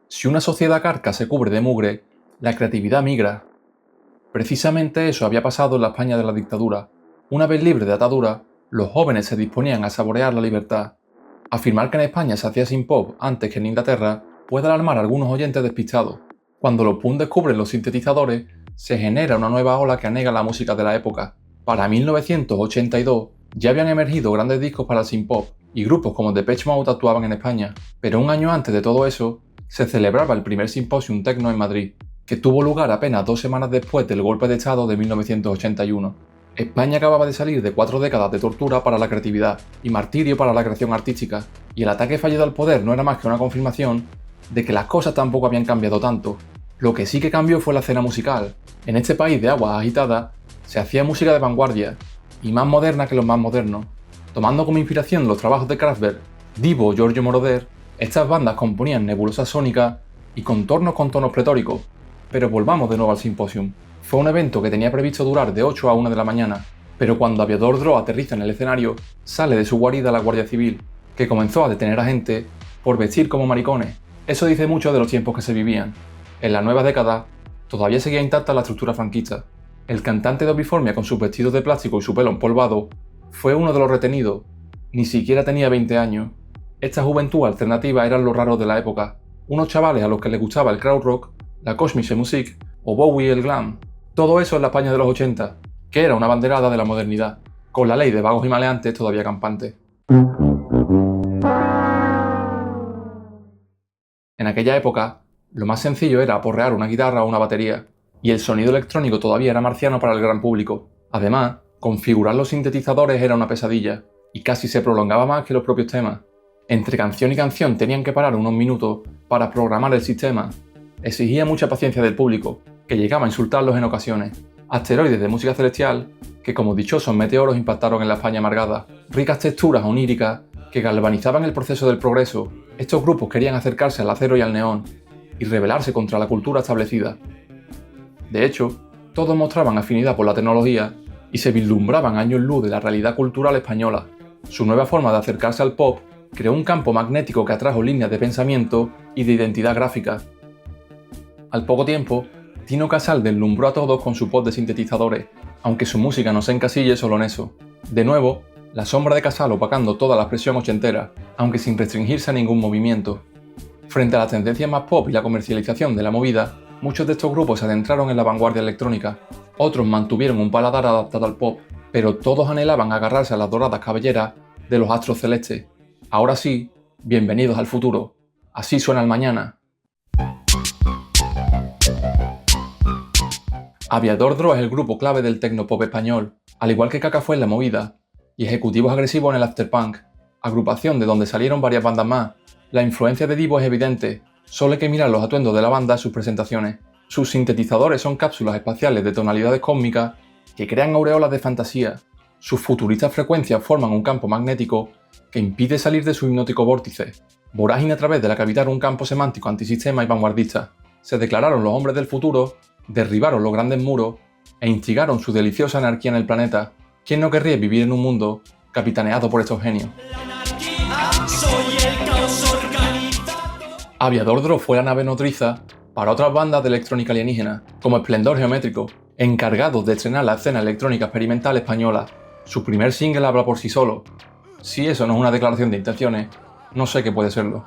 Si una sociedad carca se cubre de mugre, la creatividad migra. Precisamente eso había pasado en la España de la dictadura. Una vez libre de atadura, los jóvenes se disponían a saborear la libertad. Afirmar que en España se hacía sin pop antes que en Inglaterra puede alarmar a algunos oyentes despistados. Cuando los punks descubren los sintetizadores, se genera una nueva ola que anega la música de la época. Para 1982 ya habían emergido grandes discos para el synth-pop y grupos como Depeche Mode actuaban en España, pero un año antes de todo eso, se celebraba el primer Symposium Techno en Madrid, que tuvo lugar apenas 2 semanas después del golpe de Estado de 1981. España acababa de salir de 4 décadas de tortura para la creatividad y martirio para la creación artística, y el ataque fallido al poder no era más que una confirmación de que las cosas tampoco habían cambiado tanto. Lo que sí que cambió fue la escena musical. En este país de aguas agitadas, se hacía música de vanguardia, y más moderna que los más modernos. Tomando como inspiración los trabajos de Kraftwerk, Divo o Giorgio Moroder, estas bandas componían nebulosas sónicas y contornos con tonos pletóricos. Pero volvamos de nuevo al Symposium. Fue un evento que tenía previsto durar de 8 a 1 de la mañana, pero cuando Aviador Dro aterriza en el escenario, sale de su guarida la Guardia Civil, que comenzó a detener a gente por vestir como maricones. Eso dice mucho de los tiempos que se vivían. En la nueva década, todavía seguía intacta la estructura franquista. El cantante de Obiformia con sus vestidos de plástico y su pelo empolvado fue uno de los retenidos. Ni siquiera tenía 20 años. Esta juventud alternativa eran los raros de la época, unos chavales a los que les gustaba el krautrock, la kosmische Musik o Bowie y el glam. Todo eso en la España de los 80, que era una banderada de la modernidad, con la ley de vagos y maleantes todavía campante. En aquella época, lo más sencillo era aporrear una guitarra o una batería, y el sonido electrónico todavía era marciano para el gran público. Además, configurar los sintetizadores era una pesadilla, y casi se prolongaba más que los propios temas. Entre canción y canción tenían que parar unos minutos para programar el sistema. Exigía mucha paciencia del público, que llegaba a insultarlos en ocasiones. Asteroides de música celestial, que como dichosos meteoros impactaron en la España amargada. Ricas texturas oníricas, que galvanizaban el proceso del progreso. Estos grupos querían acercarse al acero y al neón, y rebelarse contra la cultura establecida. De hecho, todos mostraban afinidad por la tecnología y se vislumbraban años luz de la realidad cultural española. Su nueva forma de acercarse al pop creó un campo magnético que atrajo líneas de pensamiento y de identidad gráfica. Al poco tiempo, Tino Casal deslumbró a todos con su pop de sintetizadores, aunque su música no se encasille solo en eso. De nuevo, la sombra de Casal opacando toda la expresión ochentera, aunque sin restringirse a ningún movimiento. Frente a las tendencias más pop y la comercialización de la movida, muchos de estos grupos se adentraron en la vanguardia electrónica. Otros mantuvieron un paladar adaptado al pop, pero todos anhelaban agarrarse a las doradas cabelleras de los astros celestes. Ahora sí, bienvenidos al futuro. Así suena el mañana. Aviador Dro es el grupo clave del tecnopop español, al igual que Kaka fue en la movida, y Ejecutivos Agresivos en el afterpunk, agrupación de donde salieron varias bandas más. La influencia de Divo es evidente, solo hay que mirar los atuendos de la banda en sus presentaciones. Sus sintetizadores son cápsulas espaciales de tonalidades cósmicas que crean aureolas de fantasía. Sus futuristas frecuencias forman un campo magnético que impide salir de su hipnótico vórtice, vorágine a través de la que habitar un campo semántico antisistema y vanguardista. Se declararon los hombres del futuro, derribaron los grandes muros e instigaron su deliciosa anarquía en el planeta. ¿Quién no querría vivir en un mundo capitaneado por estos genios? Aviador Dro fue la nave nodriza para otras bandas de electrónica alienígena, como Esplendor Geométrico, encargados de estrenar la escena electrónica experimental española. Su primer single habla por sí solo. Si eso no es una declaración de intenciones, no sé qué puede serlo.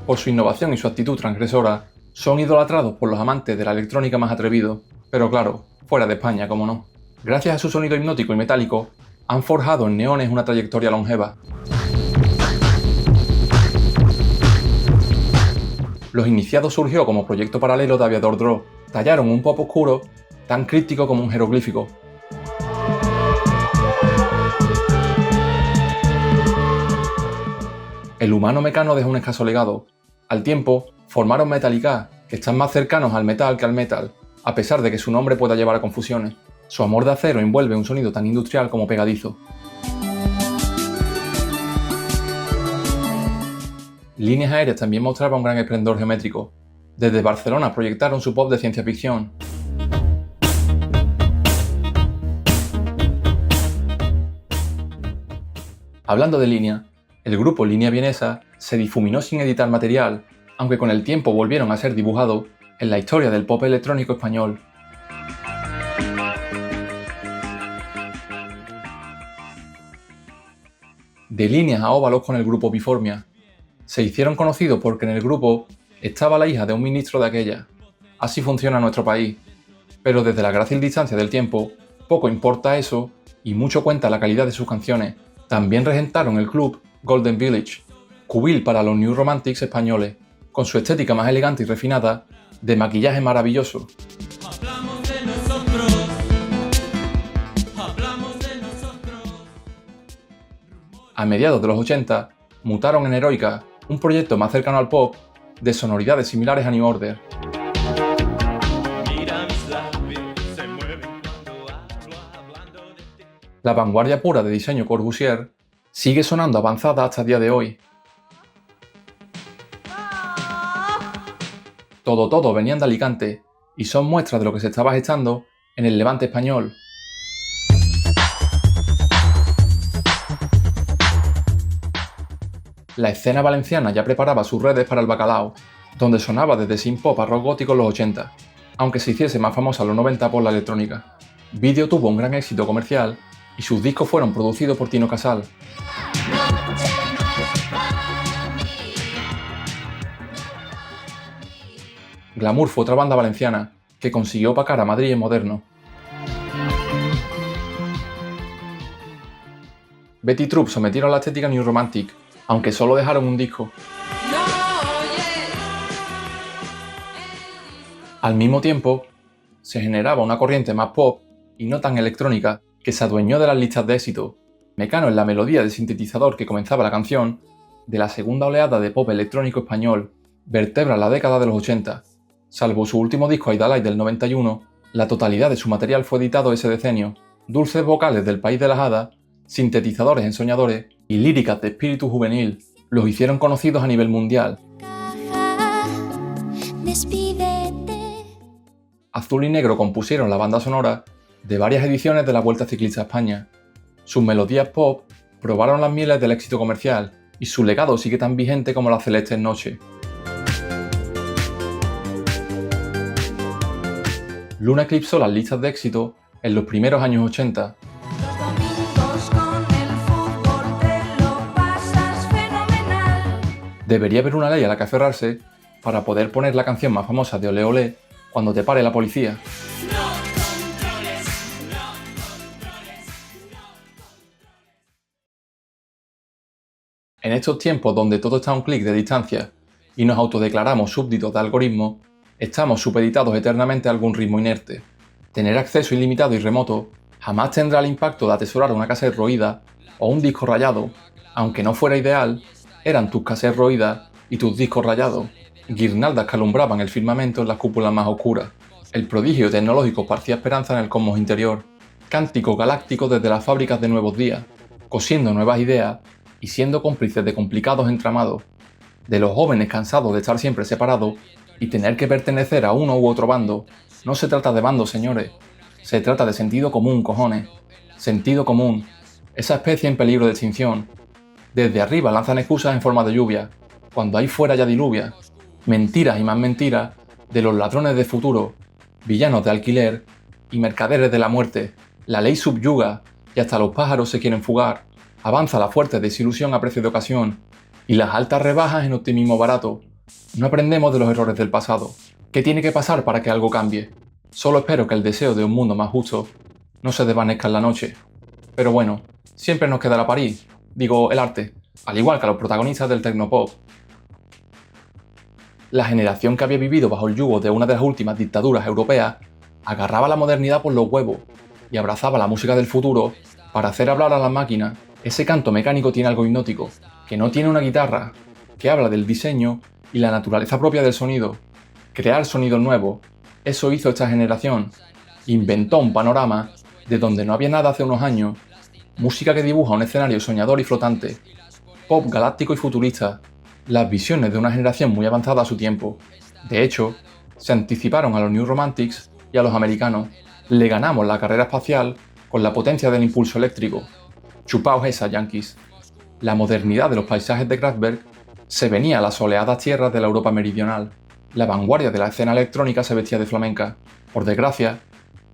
Por su innovación y su actitud transgresora, son idolatrados por los amantes de la electrónica más atrevidos, pero claro, fuera de España, como no. Gracias a su sonido hipnótico y metálico, han forjado en Neones una trayectoria longeva. Los Iniciados surgió como proyecto paralelo de Aviador Dro. Tallaron un pop oscuro tan críptico como un jeroglífico. El humano mecano dejó un escaso legado. Al tiempo, formaron Metallica, que están más cercanos al metal que al metal, a pesar de que su nombre pueda llevar a confusiones. Su amor de acero envuelve un sonido tan industrial como pegadizo. Líneas Aéreas también mostraba un gran esplendor geométrico. Desde Barcelona proyectaron su pop de ciencia ficción. Hablando de línea, el grupo Línea Vienesa se difuminó sin editar material, aunque con el tiempo volvieron a ser dibujados en la historia del pop electrónico español. De líneas a óvalos con el grupo Biformia. Se hicieron conocidos porque en el grupo estaba la hija de un ministro de aquella. Así funciona nuestro país. Pero desde la grácil distancia del tiempo, poco importa eso y mucho cuenta la calidad de sus canciones. También regentaron el club Golden Village, cubil para los New Romantics españoles, con su estética más elegante y refinada, de maquillaje maravilloso. A mediados de los 80, mutaron en Heroica, un proyecto más cercano al pop, de sonoridades similares a New Order. La vanguardia pura de diseño Corbusier sigue sonando avanzada hasta el día de hoy. Todo venían de Alicante y son muestras de lo que se estaba gestando en el Levante español. La escena valenciana ya preparaba sus redes para el bacalao, donde sonaba desde synth pop a rock gótico en los 80, aunque se hiciese más famosa en los 90 por la electrónica. Video tuvo un gran éxito comercial y sus discos fueron producidos por Tino Casal. Glamour fue otra banda valenciana que consiguió opacar a Madrid en moderno. Betty Troop sometieron la estética New Romantic, aunque solo dejaron un disco. Al mismo tiempo, se generaba una corriente más pop y no tan electrónica que se adueñó de las listas de éxito. Mecano es la melodía del sintetizador que comenzaba la canción de la segunda oleada de pop electrónico español, vertebra la década de los 80. Salvo su último disco Aidalite del 91, la totalidad de su material fue editado ese decenio. Dulces vocales del país de las hadas, sintetizadores ensoñadores y líricas de espíritu juvenil los hicieron conocidos a nivel mundial. Azul y Negro compusieron la banda sonora de varias ediciones de la Vuelta Ciclista a España. Sus melodías pop probaron las mieles del éxito comercial y su legado sigue tan vigente como las celestes noches. Luna eclipsó las listas de éxito en los primeros años 80. Debería haber una ley a la que aferrarse para poder poner la canción más famosa de Olé Olé cuando te pare la policía. En estos tiempos donde todo está a un clic de distancia y nos autodeclaramos súbditos de algoritmos, estamos supeditados eternamente a algún ritmo inerte. Tener acceso ilimitado y remoto jamás tendrá el impacto de atesorar una cassette roída o un disco rayado. Aunque no fuera ideal, eran tus cassettes roídas y tus discos rayados, guirnaldas que alumbraban el firmamento en las cúpulas más oscuras. El prodigio tecnológico esparcía esperanza en el cosmos interior, cánticos galácticos desde las fábricas de nuevos días, cosiendo nuevas ideas y siendo cómplices de complicados entramados, de los jóvenes cansados de estar siempre separados y tener que pertenecer a uno u otro bando. No se trata de bandos, señores, se trata de sentido común, cojones. Sentido común, esa especie en peligro de extinción. Desde arriba lanzan excusas en forma de lluvia, cuando ahí fuera ya diluvia. Mentiras y más mentiras de los ladrones de futuro, villanos de alquiler y mercaderes de la muerte. La ley subyuga y hasta los pájaros se quieren fugar. Avanza la fuerte desilusión a precio de ocasión y las altas rebajas en optimismo barato. No aprendemos de los errores del pasado. ¿Qué tiene que pasar para que algo cambie? Solo espero que el deseo de un mundo más justo no se desvanezca en la noche. Pero bueno, siempre nos quedará París, digo el arte, al igual que a los protagonistas del tecnopop. La generación que había vivido bajo el yugo de una de las últimas dictaduras europeas agarraba la modernidad por los huevos y abrazaba la música del futuro para hacer hablar a las máquinas. Ese canto mecánico tiene algo hipnótico, que no tiene una guitarra, que habla del diseño y la naturaleza propia del sonido. Crear sonidos nuevos, eso hizo esta generación. Inventó un panorama de donde no había nada hace unos años. Música que dibuja un escenario soñador y flotante. Pop galáctico y futurista. Las visiones de una generación muy avanzada a su tiempo. De hecho, se anticiparon a los New Romantics y a los americanos. Le ganamos la carrera espacial con la potencia del impulso eléctrico. Chupaos esa, yankees. la modernidad de los paisajes de Kraftwerk se venía a las soleadas tierras de la Europa meridional. La vanguardia de la escena electrónica se vestía de flamenca. Por desgracia,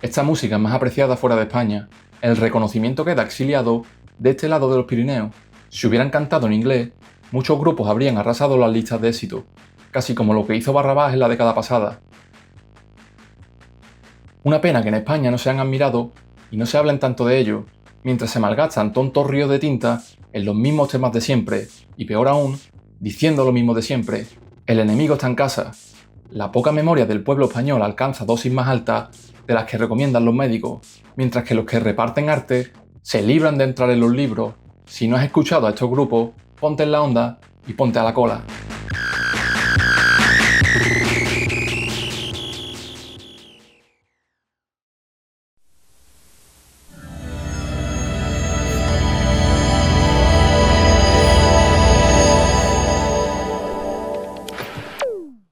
esta música es más apreciada fuera de España. El reconocimiento queda exiliado de este lado de los Pirineos. Si hubieran cantado en inglés, muchos grupos habrían arrasado las listas de éxito, casi como lo que hizo Barrabás en la década pasada. Una pena que en España no se han admirado y no se hablen tanto de ello, mientras se malgastan tontos ríos de tinta en los mismos temas de siempre, y peor aún, diciendo lo mismo de siempre. El enemigo está en casa. La poca memoria del pueblo español alcanza dosis más altas de las que recomiendan los médicos, mientras que los que reparten arte se libran de entrar en los libros. Si no has escuchado a estos grupos, ponte en la onda y ponte a la cola.